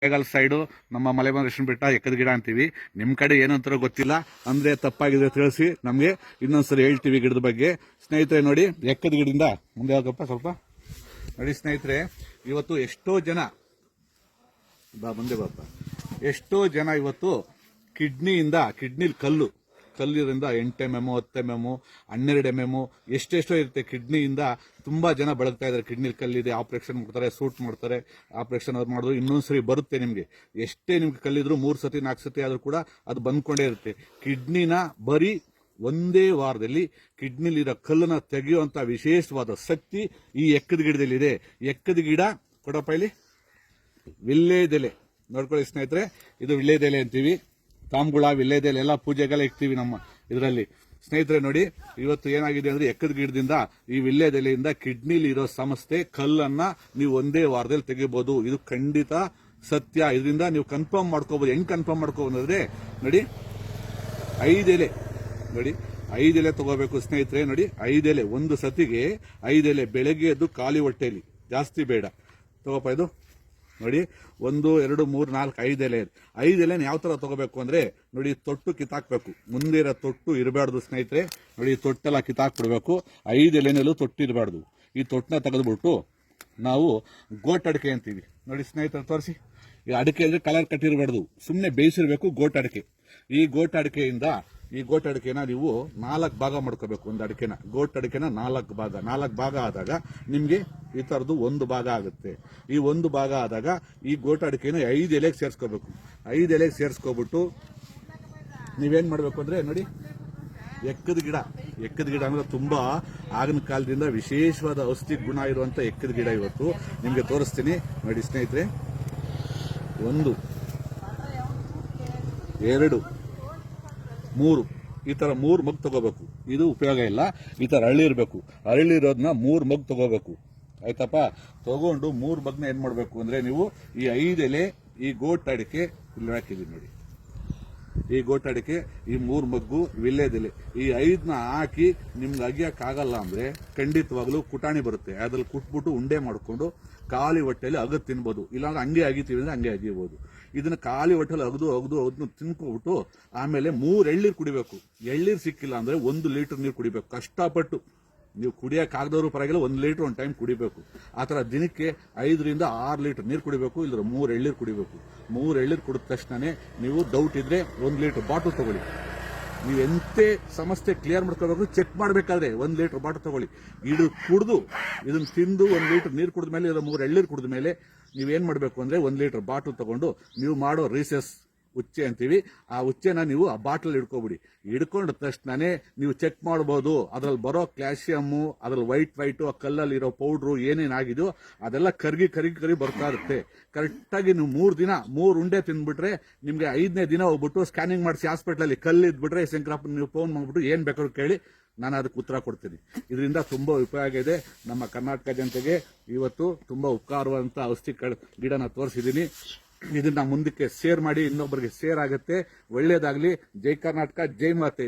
Kollegal side ನಮ್ಮ ಮಲೆಮಹದೇಶ್ವರ ಬೆಟ್ಟ ಎಕ್ಕದ ಗಿಡ ಅಂತೀವಿ. ನಿಮ್ಮ ಕಡೆ ಏನಂತಾರೋ ಗೊತ್ತಿಲ್ಲ, ಅಂದ್ರೆ ತಪ್ಪಾಗಿದೆ ತಿಳಿಸಿ, ನಮಗೆ ಇನ್ನೊಂದ್ಸರಿ ಹೇಳ್ತೀವಿ ಗಿಡದ ಬಗ್ಗೆ. ಸ್ನೇಹಿತರೆ ನೋಡಿ, ಎಕ್ಕದ ಗಿಡದಿಂದ ಮುಂದೆ ಹೋಗಪ್ಪ ಸ್ವಲ್ಪ ನೋಡಿ. ಸ್ನೇಹಿತರೆ, ಇವತ್ತು ಎಷ್ಟೋ ಜನ ಮುಂದೆ ಬಾಪ, ಎಷ್ಟೋ ಜನ ಇವತ್ತು ಕಿಡ್ನಿಲಿ ಕಲ್ಲಿರಿಂದ 8 mm 10 mm 12 mm ಎಷ್ಟೆಷ್ಟೋ ಇರುತ್ತೆ. ಕಿಡ್ನಿಯಿಂದ ತುಂಬಾ ಜನ ಬಳಗ್ತಾ ಇದ್ದಾರೆ. ಕಿಡ್ನಿಲಿ ಕಲ್ಲಿದೆ, ಆಪರೇಷನ್ ಮಾಡ್ತಾರೆ, ಸೂಟ್ ಮಾಡ್ತಾರೆ, ಆಪರೇಷನ್ ಅದು ಮಾಡಿದ್ರು ಇನ್ನೊಂದ್ಸರಿ ಬರುತ್ತೆ. ನಿಮ್ಗೆ ಎಷ್ಟೇ ನಿಮ್ಗೆ ಕಲ್ಲಿದ್ರು 3 ಸತಿ 4 ಸತಿ ಆದ್ರೂ ಕೂಡ ಅದು ಬಂದ್ಕೊಂಡೇ ಇರುತ್ತೆ. ಕಿಡ್ನಿನ ಬರೀ ಒಂದೇ ವಾರದಲ್ಲಿ ಕಿಡ್ನಿಲಿರೋ ಕಲ್ಲನ್ನ ತೆಗೆಯುವಂತ ವಿಶೇಷವಾದ ಶಕ್ತಿ ಈ ಎಕ್ಕದ ಗಿಡದಲ್ಲಿದೆ. ಎಕ್ಕದ ಗಿಡ ಕೊಡಪ್ಪ ಇಲ್ಲಿ, ವಿಳ್ಳೆದೆಲೆ ನೋಡ್ಕೊಳ್ಳಿ ಸ್ನೇಹಿತರೆ, ಇದು ವಿಳ್ಳೆದೆಲೆ ಅಂತೀವಿ. ತಾಮ್ಗುಳ, ವಿಳ್ಳೆದೆಲೆ ಎಲ್ಲ ಪೂಜೆಗೆಲ್ಲ ಇಕ್ತೀವಿ ನಮ್ಮ ಇದರಲ್ಲಿ. ಸ್ನೇಹಿತರೆ ನೋಡಿ, ಇವತ್ತು ಏನಾಗಿದೆ ಅಂದ್ರೆ ಎಕ್ಕದ ಗಿಡದಿಂದ ಈ ವಿಳ್ಳೆದೆಲೆಯಿಂದ ಕಿಡ್ನಿಲಿ ಇರೋ ಸಮಸ್ಯೆ ಕಲ್ಲನ್ನ ನೀವು ಒಂದೇ ವಾರದಲ್ಲಿ ತೆಗಿಬಹುದು. ಇದು ಖಂಡಿತ ಸತ್ಯ. ಇದರಿಂದ ನೀವು ಕನ್ಫರ್ಮ್ ಮಾಡ್ಕೋಬಹುದು. ಹೆಂಗ್ ಕನ್ಫರ್ಮ್ ಮಾಡ್ಕೋಬಹುದು ಅಂದ್ರೆ ನೋಡಿ, 5 ಎಲೆ ನೋಡಿ, 5 ಎಲೆ ತಗೋಬೇಕು ಸ್ನೇಹಿತರೆ. ನೋಡಿ, 5 ಎಲೆ ಒಂದು ಸತಿಗೆ 5 ಎಲೆ ಬೆಳಗ್ಗೆ ಎದ್ದು ಖಾಲಿ ಹೊಟ್ಟೆಯಲ್ಲಿ, ಜಾಸ್ತಿ ಬೇಡ ತಗೋಪ. ಇದು ನೋಡಿ, 1 2 3 4 5 ಎಲೆ. 5 ಎಲೆನ ಯಾವ ತರ ತಗೋಬೇಕು ಅಂದ್ರೆ ನೋಡಿ, ತೊಟ್ಟು ಕಿತ್ತಾಕ್ಬೇಕು. ಮುಂದೆ ಇರೋ ತೊಟ್ಟು ಇರಬಾರ್ದು ಸ್ನೇಹಿತರೆ. ನೋಡಿ, ತೊಟ್ಟೆಲ್ಲ ಕಿತ್ತಾಕ್ಬಿಡ್ಬೇಕು. 5 ಎಲೆನಲ್ಲೂ ತೊಟ್ಟು ಇರಬಾರ್ದು. ಈ ತೊಟ್ಟನ್ನ ತೆಗೆದ್ಬಿಟ್ಟು ನಾವು ಗೋಟ್ ಅಡಿಕೆ ಅಂತೀವಿ. ನೋಡಿ ಸ್ನೇಹಿತರೆ, ತೋರಿಸಿ, ಈ ಅಡಿಕೆ ಅಂದ್ರೆ ಕಲರ್ ಕಟ್ಟಿರಬಾರ್ದು, ಸುಮ್ಮನೆ ಬೇಯಿಸಿರ್ಬೇಕು. ಗೋಟ್ ಅಡಿಕೆ, ಈ ಗೋಟ್ ಅಡಿಕೆನ ನೀವು 4 ಭಾಗ ಮಾಡ್ಕೋಬೇಕು. ಒಂದು ಅಡಿಕೆನ, ಗೋಟ್ ಅಡಿಕೆನ 4 ಭಾಗ ಆದಾಗ ನಿಮ್ಗೆ ಈ ತರದ್ದು 1 ಭಾಗ ಆಗುತ್ತೆ. ಈ 1 ಭಾಗ ಆದಾಗ ಈ ಗೋಟ್ ಅಡಿಕೆನ 5 ಎಲೆಗೆ ಸೇರಿಸ್ಕೋಬೇಕು. 5 ಎಲೆಗೆ ಸೇರಿಸ್ಕೊಬಿಟ್ಟು ನೀವೇನ್ ಮಾಡ್ಬೇಕು ಅಂದ್ರೆ ನೋಡಿ, ಎಕ್ಕದ ಗಿಡ ಅಂದ್ರೆ ತುಂಬಾ ಆಗಿನ ಕಾಲದಿಂದ ವಿಶೇಷವಾದ ಔಷಧಿ ಗುಣ ಇರುವಂತ ಎಕ್ಕದ ಗಿಡ ಇವತ್ತು ನಿಮ್ಗೆ ತೋರಿಸ್ತೀನಿ. ನೋಡಿ ಸ್ನೇಹಿತರೆ, 1 2 3 ಈ ತರ 3 ಮಗ್ ತಗೋಬೇಕು. ಇದು ಉಪಯೋಗ ಇಲ್ಲ. ಈ ತರ ಅರಳಿರೋದನ್ನ 3 ಮಗ್ ತಗೋಬೇಕು. ಆಯ್ತಪ್ಪ? ತಗೊಂಡು 3 ಮಗ್ನ ಏನ್ ಮಾಡ್ಬೇಕು ಅಂದ್ರೆ ನೀವು ಈ 5 ಎಲೆ, ಈ ಗೋಟ್ ಅಡಿಕೆ ಇಲ್ಲಿ ಹಾಕಿದೀನಿ ನೋಡಿ, ಈ ಗೋಟ್ ಅಡಿಕೆ, ಈ 3 ಮಗ್ಗು ವಿಳ್ಳೆದೆಲೆ, ಈ 5ನ ಹಾಕಿ ನಿಮ್ಗೆ ಅಗಿಯಕ್ಕಾಗಲ್ಲ ಅಂದ್ರೆ ಖಂಡಿತವಾಗ್ಲೂ ಕುಟಾಣಿ ಬರುತ್ತೆ, ಅದ್ರಲ್ಲಿ ಕುಟ್ಬಿಟ್ಟು ಉಂಡೆ ಮಾಡ್ಕೊಂಡು ಖಾಲಿ ಹೊಟ್ಟೆಯಲ್ಲಿ ಅಗದು ತಿನ್ಬೋದು. ಇಲ್ಲಾಂದ್ರೆ ಹಂಗೆ ಅಗಿತೀವಿ ಅಂದ್ರೆ ಹಂಗೆ ಅಗಿಬಹುದು. ಇದನ್ನ ಖಾಲಿ ಹೊಟ್ಟೆಲಿ ಅಗದು ತಿನ್ಕೊಬಿಟ್ಟು ಆಮೇಲೆ 3 ಎಳ್ನೀರು ಕುಡಿಬೇಕು. ಎಳ್ನೀರು ಸಿಕ್ಕಿಲ್ಲ ಅಂದ್ರೆ 1 ಲೀಟರ್ ನೀರು ಕುಡಿಬೇಕು. ಕಷ್ಟಪಟ್ಟು ನೀವು ಕುಡಿಯಕ್ಕಾಗದವ್ರು ಪರವಾಗಿಲ್ಲ, 1 ಲೀಟರ್ ಒಂದು ಟೈಮ್ ಕುಡಿಬೇಕು. ಆ ತರ ದಿನಕ್ಕೆ 5 ರಿಂದ 6 ಲೀಟರ್ ನೀರು ಕುಡಿಬೇಕು. ಇಲ್ಲ 3 ಎಳ್ನೀರು ಕುಡಿಬೇಕು. 3 ಎಳ್ನೀರು ಕುಡಿದ ತಕ್ಷಣನೇ ನೀವು ಡೌಟ್ ಇದ್ರೆ 1 ಲೀಟರ್ ಬಾಟಲ್ ತಗೊಳ್ಳಿ. ನೀವು ಎಂತೆ ಸಮಸ್ಯೆ ಕ್ಲಿಯರ್ ಮಾಡ್ಕೋಬೇಕು, ಚೆಕ್ ಮಾಡಬೇಕಾದ್ರೆ 1 ಲೀಟರ್ ಬಾಟಲ್ ತಗೊಳ್ಳಿ. ಇದು ಕುಡಿದು ಇದನ್ನ ತಿಂದು 1 ಲೀಟರ್ ನೀರು ಕುಡಿದ ಮೇಲೆ, ಇಲ್ಲ 3 ಎಳ್ನೀರು ಕುಡಿದ ಮೇಲೆ ನೀವೇನ್ ಮಾಡಬೇಕು ಅಂದ್ರೆ 1 ಲೀಟರ್ ಬಾಟಲ್ ತಗೊಂಡು ನೀವು ಮಾಡೋ ರೀಸೆಸ್ ಉಚ್ಚೆ ಅಂತೀವಿ, ಆ ಉಚ್ಚೆನ ನೀವು ಆ ಬಾಟಲ್ ಹಿಡ್ಕೊಬಿಡಿ. ಹಿಡ್ಕೊಂಡ ತಕ್ಷಣನೇ ನೀವು ಚೆಕ್ ಮಾಡಬಹುದು ಅದ್ರಲ್ಲಿ ಬರೋ ಕ್ಯಾಲ್ಸಿಯಮ್ಮು, ಅದ್ರಲ್ಲಿ ವೈಟ್ ಆ ಕಲ್ಲಲ್ಲಿ ಇರೋ ಪೌಡ್ರು ಏನೇನಾಗಿದೆಯೋ ಅದೆಲ್ಲ ಕರಗಿ ಬರ್ತಾ ಇರುತ್ತೆ. ಕರೆಕ್ಟಾಗಿ ನೀವು 3 ದಿನ 3 ಉಂಡೆ ತಿಂದ್ಬಿಟ್ರೆ ನಿಮ್ಗೆ 5ನೇ ದಿನ ಹೋಗ್ಬಿಟ್ಟು ಸ್ಕ್ಯಾನಿಂಗ್ ಮಾಡಿಸಿ ಹಾಸ್ಪಿಟಲ್ ಕಲ್ಲಿದ್ಬಿಟ್ರೆ ಶಂಕರಪ್ಪ ನೀವು ಫೋನ್ ಮಾಡ್ಬಿಟ್ಟು ಏನ್ ಬೇಕಾದ್ರೂ ಕೇಳಿ, ನಾನು ಅದಕ್ಕೆ ಉತ್ತರ ಕೊಡ್ತೀನಿ. ಇದರಿಂದ ತುಂಬಾ ಉಪಯೋಗ ಇದೆ ನಮ್ಮ ಕರ್ನಾಟಕ ಜನತೆಗೆ. ಇವತ್ತು ತುಂಬಾ ಉಪಕಾರವಂತ ಔಷಧಿ ಗಿಡನ ತೋರಿಸಿದ್ದೀನಿ. ಇದನ್ನ ಮುಂದಕ್ಕೆ ಶೇರ್ ಮಾಡಿ, ಇನ್ನೊಬ್ಬರಿಗೆ ಶೇರ್ ಆಗುತ್ತೆ. ಒಳ್ಳೇದಾಗ್ಲಿ. ಜೈ ಕರ್ನಾಟಕ, ಜೈ ಮಾತೆ.